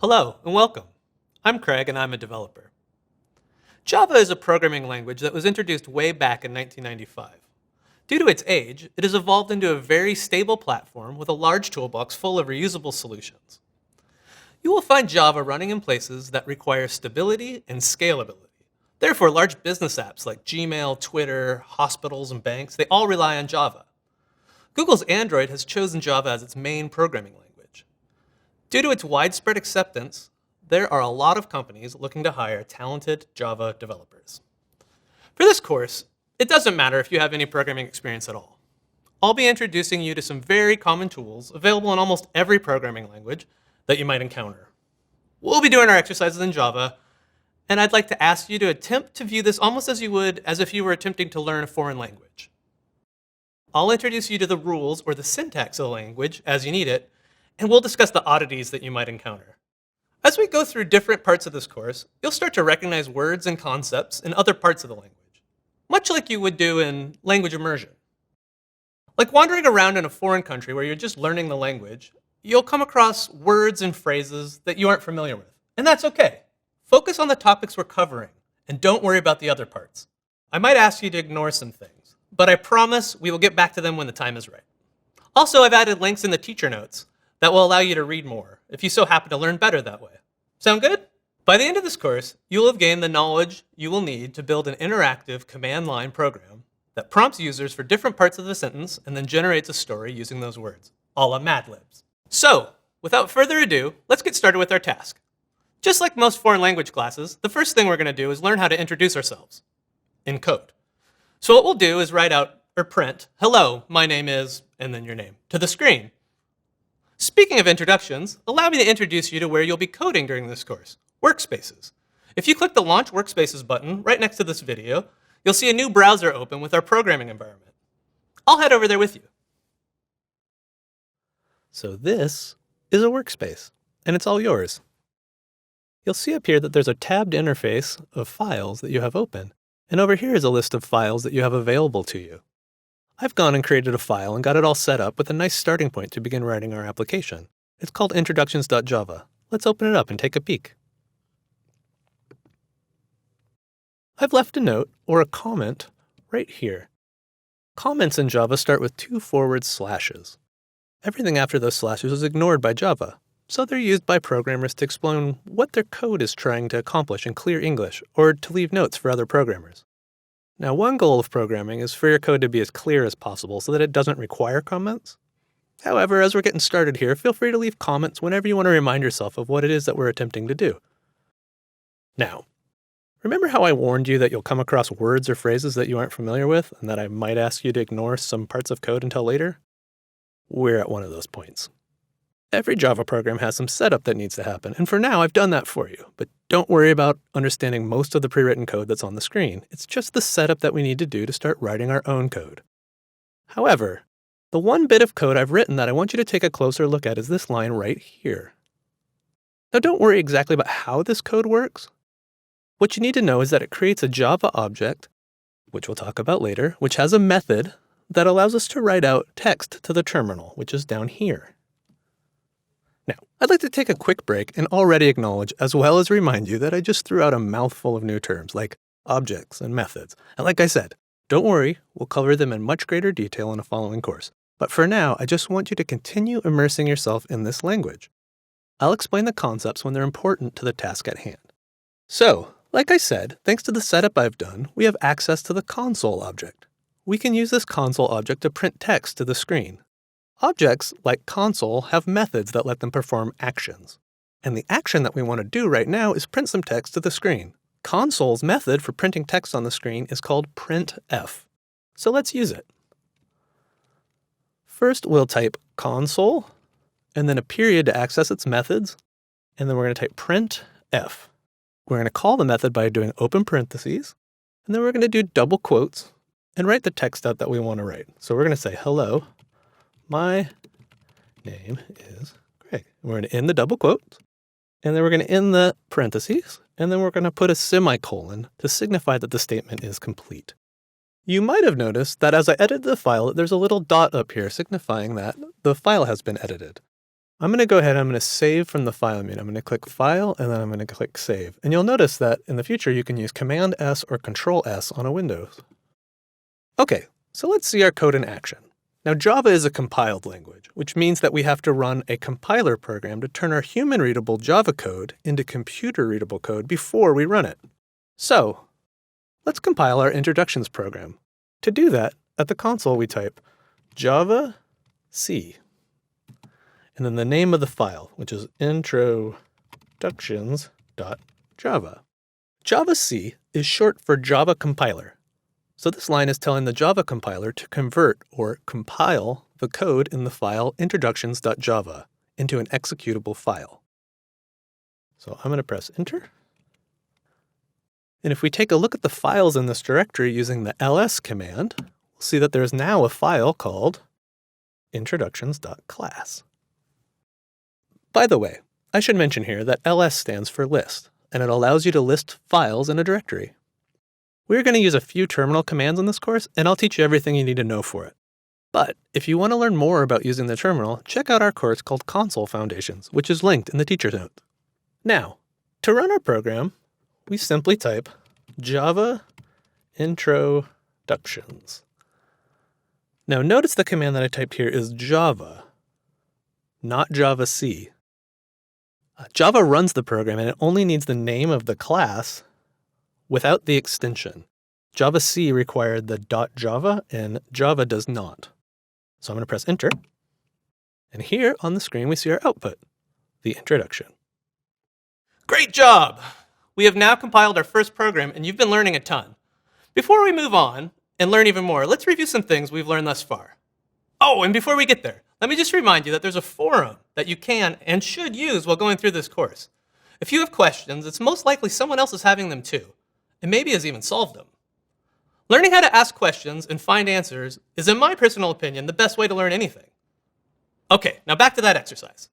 Hello and welcome. I'm Craig and I'm a developer. Java is a programming language that was introduced way back in 1995. Due to its age, it has evolved into a very stable platform with a large toolbox full of reusable solutions. You will find Java running in places that require stability and scalability. Therefore, large business apps like Gmail, Twitter, hospitals, and banks, they all rely on Java. Google's Android has chosen Java as its main programming language. Due to its widespread acceptance, there are a lot of companies looking to hire talented Java developers. For this course, it doesn't matter if you have any programming experience at all. I'll be introducing you to some very common tools available in almost every programming language that you might encounter. We'll be doing our exercises in Java, and I'd like to ask you to attempt to view this almost as you would as if you were attempting to learn a foreign language. I'll introduce you to the rules or the syntax of the language as you need it, and we'll discuss the oddities that you might encounter. As we go through different parts of this course, you'll start to recognize words and concepts in other parts of the language, much like you would do in language immersion. Like wandering around in a foreign country where you're just learning the language, you'll come across words and phrases that you aren't familiar with, and that's okay. Focus on the topics we're covering, and don't worry about the other parts. I might ask you to ignore some things, but I promise we will get back to them when the time is right. Also, I've added links in the teacher notes that will allow you to read more, if you so happen to learn better that way. Sound good? By the end of this course, you will have gained the knowledge you will need to build an interactive command line program that prompts users for different parts of the sentence and then generates a story using those words, a la Mad Libs. So, without further ado, let's get started with our task. Just like most foreign language classes, the first thing we're going to do is learn how to introduce ourselves in code. So what we'll do is write out or print, hello, my name is, and then your name, to the screen. Speaking of introductions, allow me to introduce you to where you'll be coding during this course, Workspaces. If you click the Launch Workspaces button right next to this video, you'll see a new browser open with our programming environment. I'll head over there with you. So this is a workspace, and it's all yours. You'll see up here that there's a tabbed interface of files that you have open, and over here is a list of files that you have available to you. I've gone and created a file and got it all set up with a nice starting point to begin writing our application. It's called introductions.java. Let's open it up and take a peek. I've left a note or a comment right here. Comments in Java start with 2 forward slashes. Everything after those slashes is ignored by Java, so they're used by programmers to explain what their code is trying to accomplish in clear English or to leave notes for other programmers. Now, one goal of programming is for your code to be as clear as possible so that it doesn't require comments. However, as we're getting started here, feel free to leave comments whenever you want to remind yourself of what it is that we're attempting to do. Now, remember how I warned you that you'll come across words or phrases that you aren't familiar with and that I might ask you to ignore some parts of code until later? We're at one of those points. Every Java program has some setup that needs to happen, and for now I've done that for you. But don't worry about understanding most of the pre-written code that's on the screen. It's just the setup that we need to do to start writing our own code. However, the one bit of code I've written that I want you to take a closer look at is this line right here. Now don't worry exactly about how this code works. What you need to know is that it creates a Java object, which we'll talk about later, which has a method that allows us to write out text to the terminal, which is down here. Now, I'd like to take a quick break and already acknowledge, as well as remind you, that I just threw out a mouthful of new terms like objects and methods. And like I said, don't worry, we'll cover them in much greater detail in a following course. But for now, I just want you to continue immersing yourself in this language. I'll explain the concepts when they're important to the task at hand. So, like I said, thanks to the setup I've done, we have access to the console object. We can use this console object to print text to the screen. Objects, like console, have methods that let them perform actions. And the action that we want to do right now is print some text to the screen. Console's method for printing text on the screen is called printf. So let's use it. First, we'll type console, and then a period to access its methods, and then we're going to type printf. We're going to call the method by doing open parentheses, and then we're going to do double quotes and write the text out that we want to write. So we're going to say, hello, my name is Greg. We're going to end the double quotes, and then we're going to end the parentheses, and then we're going to put a semicolon to signify that the statement is complete. You might have noticed that as I edited the file, there's a little dot up here signifying that the file has been edited. I'm going to go ahead and I'm going to save from the file menu. I'm going to click File, and then I'm going to click Save. And you'll notice that in the future, you can use Command S or Control S on a Windows. Okay, so let's see our code in action. Now, Java is a compiled language, which means that we have to run a compiler program to turn our human-readable Java code into computer-readable code before we run it. So, let's compile our introductions program. To do that, at the console we type Java C, and then the name of the file, which is introductions.java. Java C is short for Java compiler. So this line is telling the Java compiler to convert or compile the code in the file introductions.java into an executable file. So I'm going to press Enter. And if we take a look at the files in this directory using the ls command, we'll see that there's now a file called introductions.class. By the way, I should mention here that ls stands for list, and it allows you to list files in a directory. We're going to use a few terminal commands in this course, and I'll teach you everything you need to know for it. But if you want to learn more about using the terminal, check out our course called Console Foundations, which is linked in the teacher's note. Now, to run our program, we simply type Java introductions. Now notice the command that I typed here is Java, not Java C. Java runs the program and it only needs the name of the class without the extension. Java C required the .java and Java does not. So I'm going to press Enter. And here on the screen we see our output, the introduction. Great job! We have now compiled our first program and you've been learning a ton. Before we move on and learn even more, let's review some things we've learned thus far. Oh, and before we get there, let me just remind you that there's a forum that you can and should use while going through this course. If you have questions, it's most likely someone else is having them too, and maybe has even solved them. Learning how to ask questions and find answers is, in my personal opinion, the best way to learn anything. Okay, now back to that exercise.